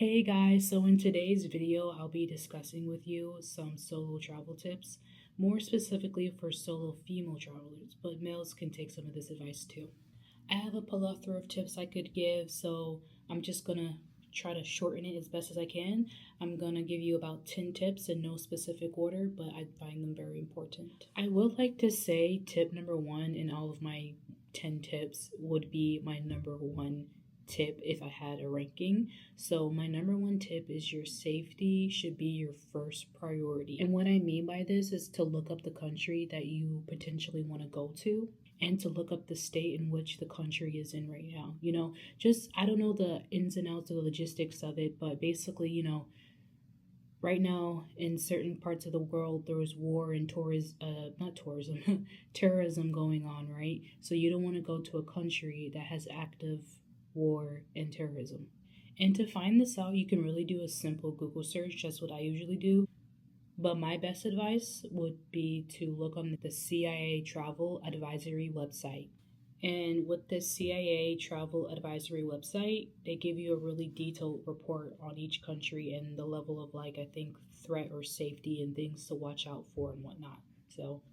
Hey guys, so in today's video, I'll be discussing with you some solo travel tips, more specifically for solo female travelers, but males can take some of this advice too. I have a plethora of tips I could give, so I'm just gonna try to shorten it as best as I can. I'm gonna give you about 10 tips in no specific order, but I find them very important. I would like to say tip number one in all of my 10 tips would be my number one tip if I had a ranking. So my number one tip is your safety should be your first priority. And what I mean by this is to look up the country that you potentially want to go to and to look up the state in which the country is in right now. Just I don't know the ins and outs of the logistics of it, but basically, right now in certain parts of the world there is war and not tourism terrorism going on, right? So you don't want to go to a country that has active war and terrorism. And to find this out, you can really do a simple Google search. That's what I usually do. But my best advice would be to look on the CIA Travel Advisory website. And with the CIA Travel Advisory website, they give you a really detailed report on each country and the level of, I think, threat or safety and things to watch out for and whatnot. So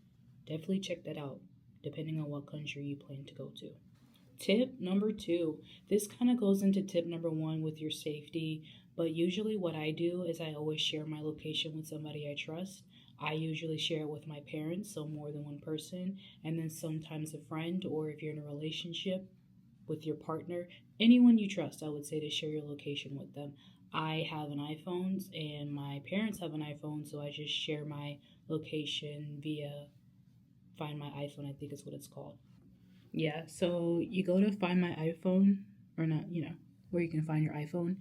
definitely check that out, depending on what country you plan to go to. Tip number two, this kind of goes into tip number one with your safety, but usually what I do is I always share my location with somebody I trust. I usually share it with my parents, so more than one person, and then sometimes a friend, or if you're in a relationship with your partner, anyone you trust, I would say to share your location with them. I have an iPhone and my parents have an iPhone, so I just share my location via Find My iPhone, I think is what it's called. Yeah, so you go to Find My iPhone, or not, where you can find your iPhone.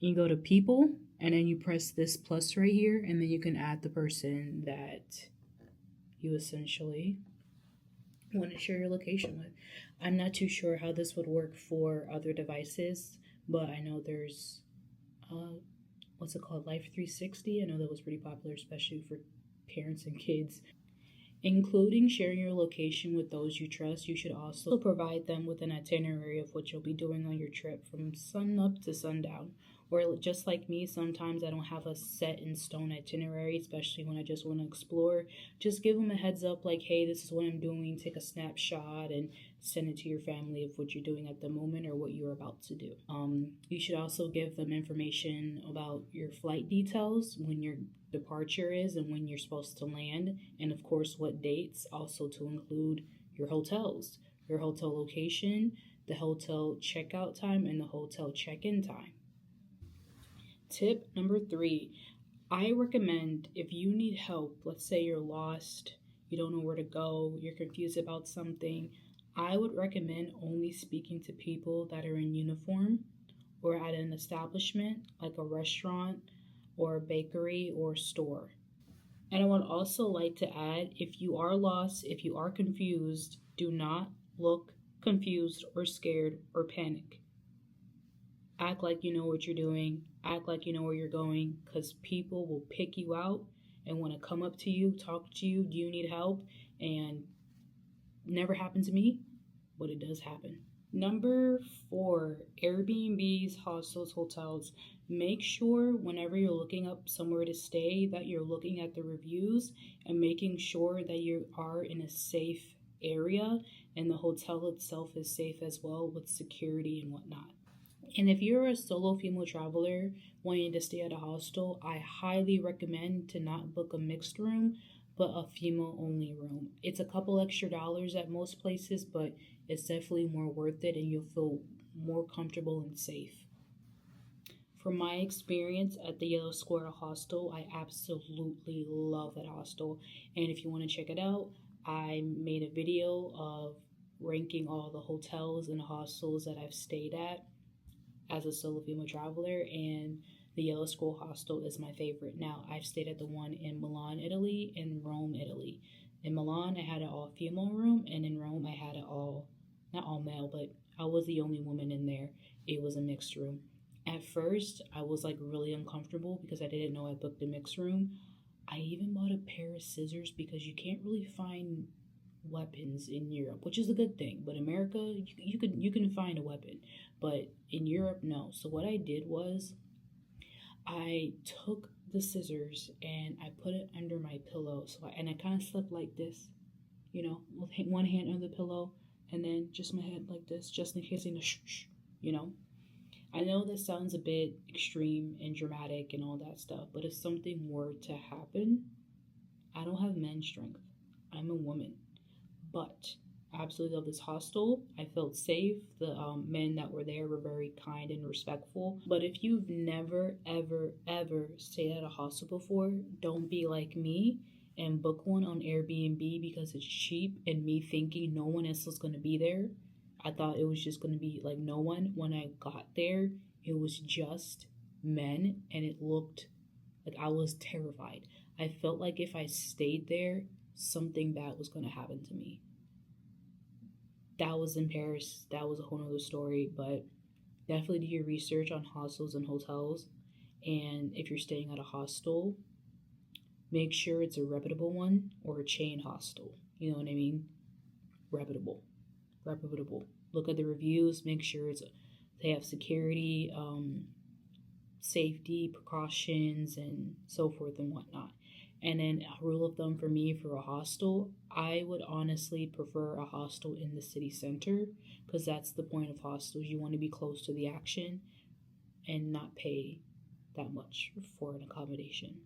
You go to People, and then you press this plus right here, and then you can add the person that you essentially want to share your location with. I'm not too sure how this would work for other devices, but I know there's, what's it called, Life 360. I know that was pretty popular, especially for parents and kids. Including sharing your location with those you trust, you should also provide them with an itinerary of what you'll be doing on your trip from sun up to sundown. Or just like me, sometimes I don't have a set in stone itinerary, especially when I just want to explore. Just give them a heads up like, hey, this is what I'm doing. Take a snapshot and send it to your family of what you're doing at the moment or what you're about to do. You should also give them information about your flight details, when your departure is and when you're supposed to land, and of course what dates, also to include your hotels, your hotel location, the hotel checkout time, and the hotel check-in time. Tip number three, I recommend if you need help, let's say you're lost, you don't know where to go, you're confused about something, I would recommend only speaking to people that are in uniform or at an establishment like a restaurant or a bakery or store. And I would also like to add, if you are lost, if you are confused, do not look confused or scared or panic. Act like you know what you're doing. Act like you know where you're going, because people will pick you out and want to come up to you, talk to you, do you need help? And never happened to me, but it does happen. Number four, Airbnbs, hostels, hotels. Make sure whenever you're looking up somewhere to stay that you're looking at the reviews and making sure that you are in a safe area and the hotel itself is safe as well with security and whatnot. And if you're a solo female traveler wanting to stay at a hostel, I highly recommend to not book a mixed room, but a female only room. It's a couple extra dollars at most places, but it's definitely more worth it and you'll feel more comfortable and safe. From my experience at the Yellow Square Hostel, I absolutely love that hostel. And if you want to check it out, I made a video of ranking all the hotels and hostels that I've stayed at as a solo female traveler, and the Yellow Square Hostel is my favorite. Now, I've stayed at the one in Milan, Italy, and Rome, Italy. In Milan, I had an all-female room, and in Rome, I had it not all male, but I was the only woman in there. It was a mixed room. At first, I was really uncomfortable because I didn't know I booked a mixed room. I even bought a pair of scissors because you can't really find weapons in Europe, which is a good thing. But America, you can find a weapon, but in Europe, no. So what I did was I took the scissors and I put it under my pillow. And I kind of slept like this, with one hand under the pillow, and then just my head like this, just in case I shh, you know. I know this sounds a bit extreme and dramatic and all that stuff, but if something were to happen, I don't have men's strength. I'm a woman. But I absolutely love this hostel. I felt safe. The men that were there were very kind and respectful. But if you've never, ever, ever stayed at a hostel before, don't be like me and book one on Airbnb because it's cheap, and me thinking no one else was going to be there. I thought it was just going to be like no one. When I got there, it was just men, and it looked like I was terrified. I felt like if I stayed there, something bad was going to happen to me. That was in Paris. That was a whole nother story, but definitely do your research on hostels and hotels. And if you're staying at a hostel, make sure it's a reputable one or a chain hostel. You know what I mean? Reputable. Look at the reviews. Make sure they have security, safety precautions, and so forth and whatnot. And then a rule of thumb for me for a hostel, I would honestly prefer a hostel in the city center, because that's the point of hostels. You want to be close to the action and not pay that much for an accommodation.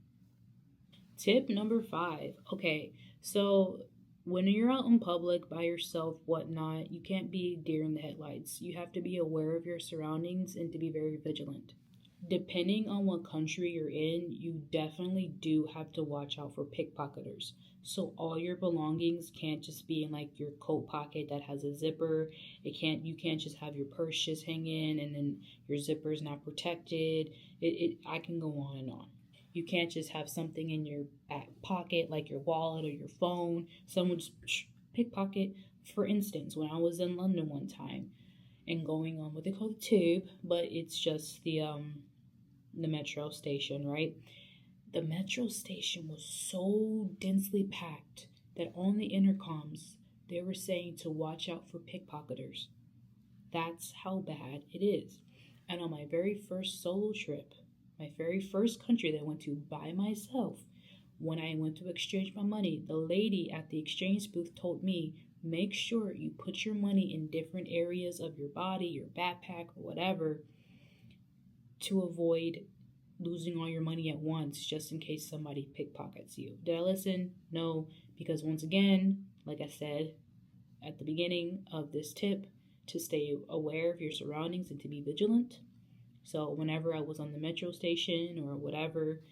Tip number 5. Okay, so when you're out in public by yourself, whatnot, you can't be deer in the headlights. You have to be aware of your surroundings and to be very vigilant. Depending on what country you're in, you definitely do have to watch out for pickpocketers. So all your belongings can't just be in like your coat pocket that has a zipper. You can't just have your purse just hanging and then your zipper's not protected. I can go on and on. You can't just have something in your back pocket like your wallet or your phone. Someone just pickpocket. For instance, when I was in London one time and going on what they call the tube, but it's just the metro station, right? The metro station was so densely packed that on the intercoms they were saying to watch out for pickpocketers. That's how bad it is. And on my very first solo trip, my very first country that I went to by myself, when I went to exchange my money, the lady at the exchange booth told me, make sure you put your money in different areas of your body, your backpack, or whatever, to avoid losing all your money at once, just in case somebody pickpockets you. Did I listen? No, because once again, like I said at the beginning of this tip, to stay aware of your surroundings and to be vigilant. So whenever I was on the metro station or whatever,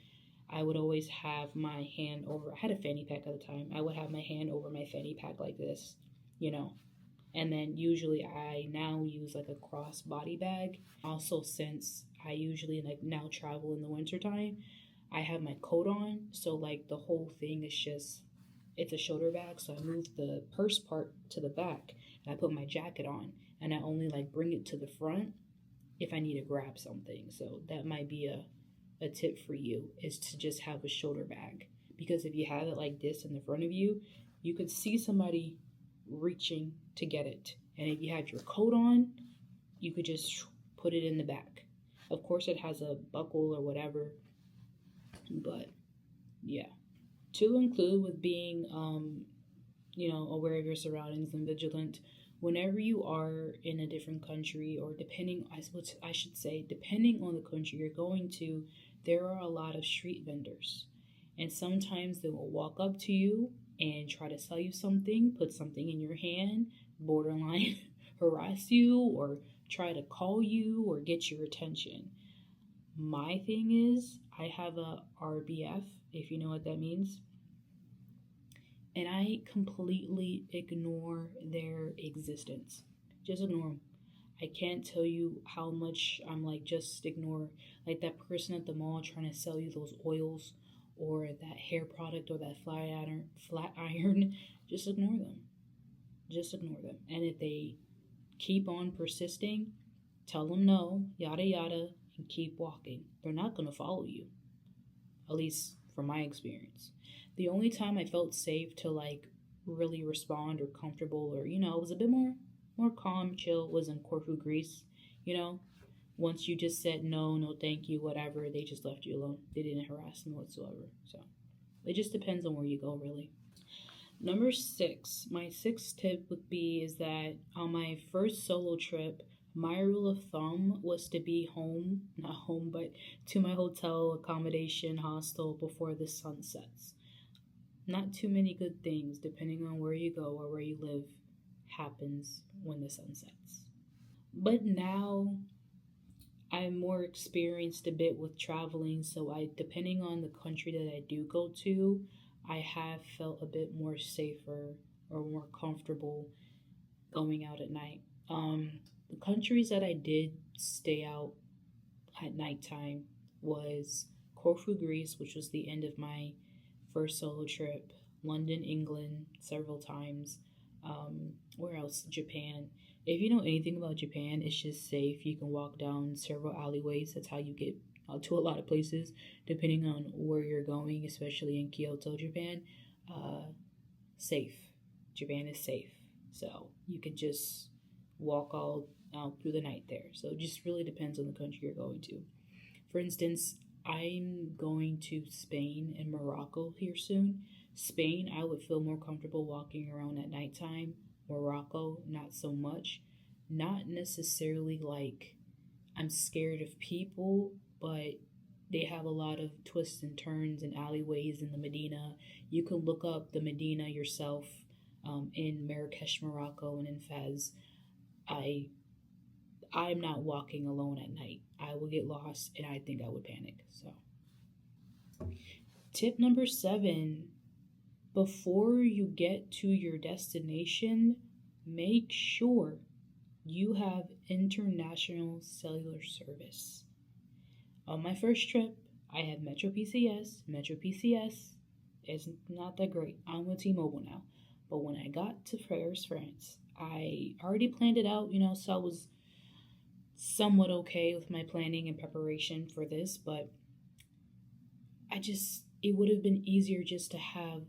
I would always have my hand over, I had a fanny pack at the time. I would have my hand over my fanny pack like this, And then usually I now use like a cross body bag. Also, since I usually like now travel in the wintertime, I have my coat on. So like the whole thing is just, it's a shoulder bag. So I move the purse part to the back and I put my jacket on and I only like bring it to the front if I need to grab something. So that might be a tip for you, is to just have a shoulder bag. Because if you have it like this in the front of you, you could see somebody reaching to get it. And if you have your coat on, you could just put it in the back. Of course, it has a buckle or whatever. But yeah. To include with being, aware of your surroundings and vigilant, whenever you are in a different country, or depending on the country you're going to, there are a lot of street vendors. And sometimes they will walk up to you and try to sell you something, put something in your hand, borderline harass you, or try to call you or get your attention. My thing is, I have a RBF, if you know what that means. And I completely ignore their existence. Just ignore them. I can't tell you how much I'm like, just ignore. Like that person at the mall trying to sell you those oils or that hair product or that flat iron. Just ignore them. Just ignore them. And if they keep on persisting, tell them no, yada yada, and keep walking. They're not going to follow you. At least from my experience. The only time I felt safe to like really respond or comfortable, or it was a bit more calm, chill, was in Corfu, Greece. You know, once you just said no, no, thank you, whatever, they just left you alone. They didn't harass me whatsoever. So it just depends on where you go, really. Number six, my sixth tip would be is that on my first solo trip, my rule of thumb was to be home, not home, but to my hotel accommodation hostel before the sun sets. Not too many good things, depending on where you go or where you live, happens when the sun sets. But now I'm more experienced a bit with traveling, so depending on the country that I do go to, I have felt a bit more safer or more comfortable going out at night. The countries that I did stay out at nighttime was Corfu, Greece, which was the end of my first solo trip, London, England, several times. Where else? Japan. If you know anything about Japan, it's just safe. You can walk down several alleyways. That's how you get to a lot of places, depending on where you're going, especially in Kyoto, Japan. Uh, Safe. Japan is safe. So you can just walk all out through the night there. So it just really depends on the country you're going to. For instance, I'm going to Spain and Morocco here soon. Spain, I would feel more comfortable walking around at nighttime. Morocco, not so much. Not necessarily like I'm scared of people, but they have a lot of twists and turns and alleyways in the Medina. You can look up the Medina yourself in Marrakesh, Morocco, and in Fez. I I'm not walking alone at night. I will get lost and I think I would panic. So, tip number 7, before you get to your destination, make sure you have international cellular service. On my first trip, I had Metro PCS. Metro PCS is not that great. I'm with T-Mobile now. But when I got to Paris, France, I already planned it out, so I was somewhat okay with my planning and preparation for this, but it would have been easier just to have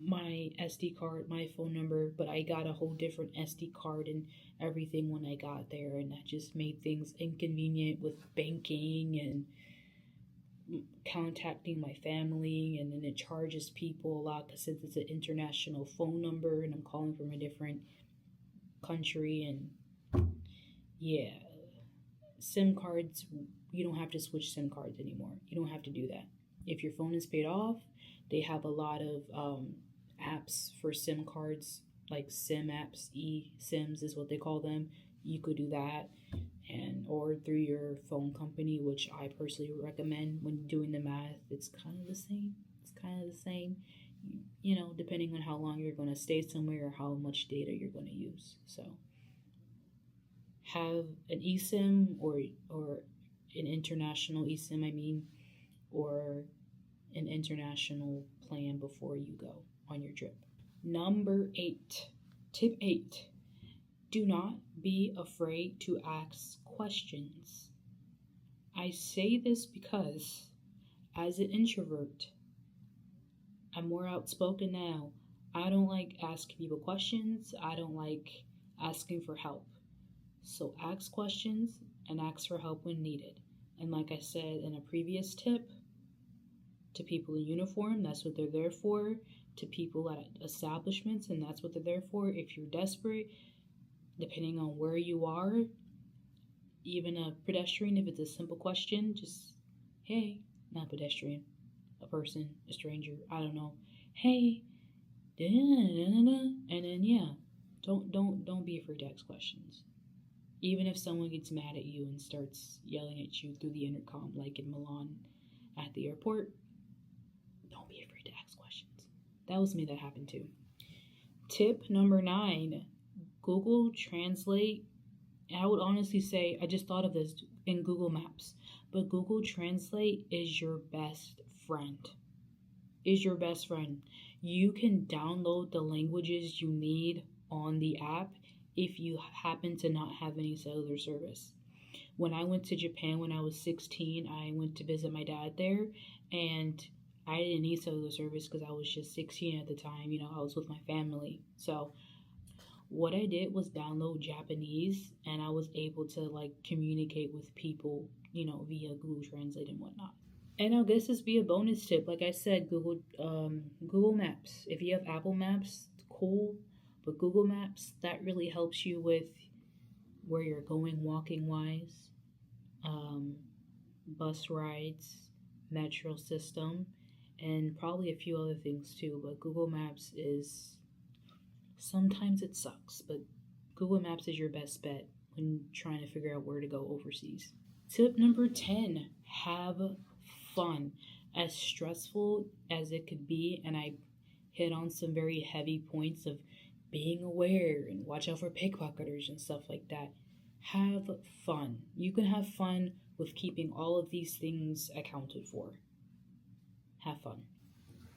my SD card, my phone number, but I got a whole different SD card and everything when I got there, and that just made things inconvenient with banking and contacting my family, and then it charges people a lot because it's an international phone number and I'm calling from a different country. And yeah, SIM cards, you don't have to switch SIM cards anymore. You don't have to do that. If your phone is paid off, they have a lot of apps for SIM cards, like SIM apps. eSIMs is what they call them. You could do that, or through your phone company, which I personally recommend. When doing the math, it's kind of the same. Depending on how long you're going to stay somewhere or how much data you're going to use. So have an eSIM or an international eSIM, or an international plan before you go on your trip. Number 8, tip 8, do not be afraid to ask questions. I say this because as an introvert, I'm more outspoken now. I don't like asking people questions. I don't like asking for help. So ask questions and ask for help when needed. And like I said in a previous tip, to people in uniform, that's what they're there for. To people at establishments, and that's what they're there for. If you're desperate, depending on where you are, even a pedestrian, if it's a simple question, just, hey, not pedestrian, a person, a stranger, I don't know, hey, and then yeah, don't be afraid to ask questions. Even if someone gets mad at you and starts yelling at you through the intercom, like in Milan at the airport, don't be afraid to ask questions. That was me, that happened too. Tip number 9, Google Translate. And I would honestly say, I just thought of this in Google Maps, but Google Translate is your best friend. You can download the languages you need on the app if you happen to not have any cellular service. When I went to Japan when I was 16, I went to visit my dad there, and I didn't need cellular service because I was just 16 at the time. I was with my family. So what I did was download Japanese, and I was able to like communicate with people, via Google Translate and whatnot. And I guess this be a bonus tip. Like I said, Google Maps. If you have Apple Maps, cool. But Google Maps, that really helps you with where you're going walking wise, um, bus rides, metro system, and probably a few other things too. But Google Maps is sometimes it sucks, but Google Maps is your best bet when trying to figure out where to go overseas. Tip number 10, have fun. As stressful as it could be, and I hit on some very heavy points of being aware and watch out for pickpocketers and stuff like that. Have fun. You can have fun with keeping all of these things accounted for. Have fun.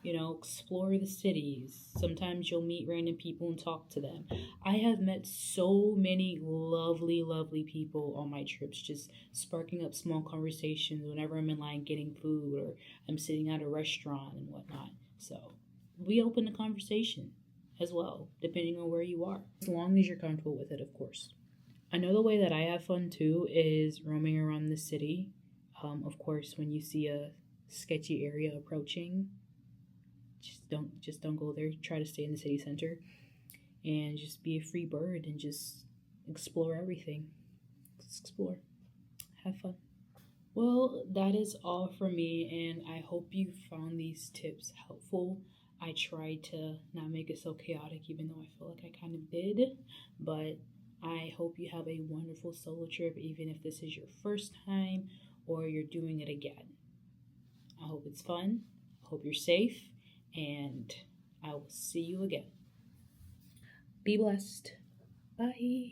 Explore the cities. Sometimes you'll meet random people and talk to them. I have met so many lovely, lovely people on my trips, just sparking up small conversations whenever I'm in line getting food or I'm sitting at a restaurant and whatnot. So we open the conversation as well, depending on where you are, as long as you're comfortable with it, of course. Another way that I have fun too is roaming around the city. Of course, when you see a sketchy area approaching, just don't go there. Try to stay in the city center and just be a free bird and just explore everything. Just explore. Have fun. Well, that is all for me, and I hope you found these tips helpful. I tried to not make it so chaotic, even though I feel like I kind of did. But I hope you have a wonderful solo trip, even if this is your first time or you're doing it again. I hope it's fun. I hope you're safe, and I will see you again. Be blessed. Bye.